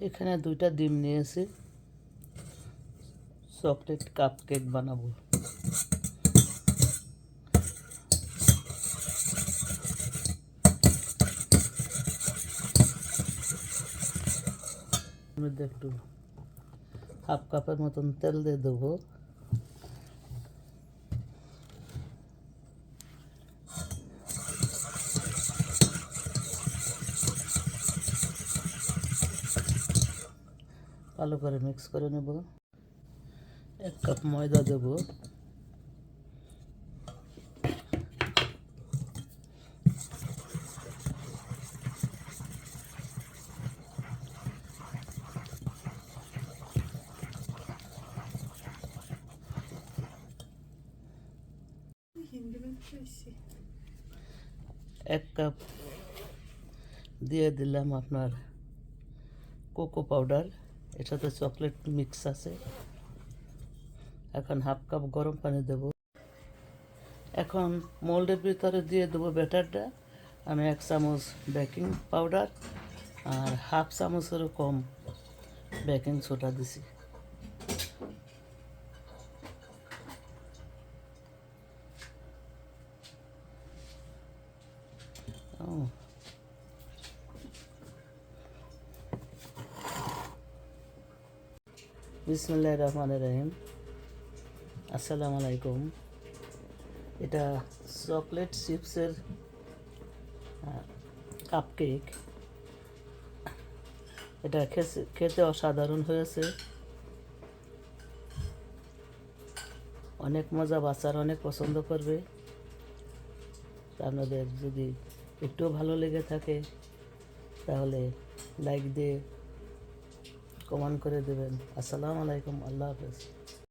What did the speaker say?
এখানে 2টা ডিম নিয়েছি, চকলেট কাপ কেক বানাবো। মধ্যে একটু হাফ কাপের মতন তেল দিয়ে দেবো। ভালো করে মিক্স করে নেব। 1 কাপ ময়দা দেব। এক কাপ দিয়ে দিলাম আপনার কোকো পাউডার, এর সাথে চকলেট মিক্স আছে। এখন হাফ কাপ গরম পানি দেব। এখন মোল্ডের ভিতরে দিয়ে দেবো ব্যাটারটা। আমি 1 চামচ বেকিং পাউডার আর হাফ চামচেরও কম বেকিং সোডা দিছি। বিসমিল্লাহির রহমানির রহিম। আসসালামু আলাইকুম। এটা চকলেট চিপসের কাপ কেক। এটা খেতে অসাধারণ হয়েছে, অনেক মজা, বাচ্চারা অনেক পছন্দ করবে। আপনাদের যদি একটুও ভালো লেগে থাকে তাহলে লাইক দিয়ে কমেন্ট করে দেবেন। আসসালামু আলাইকুম, আল্লাহ হাফেজ।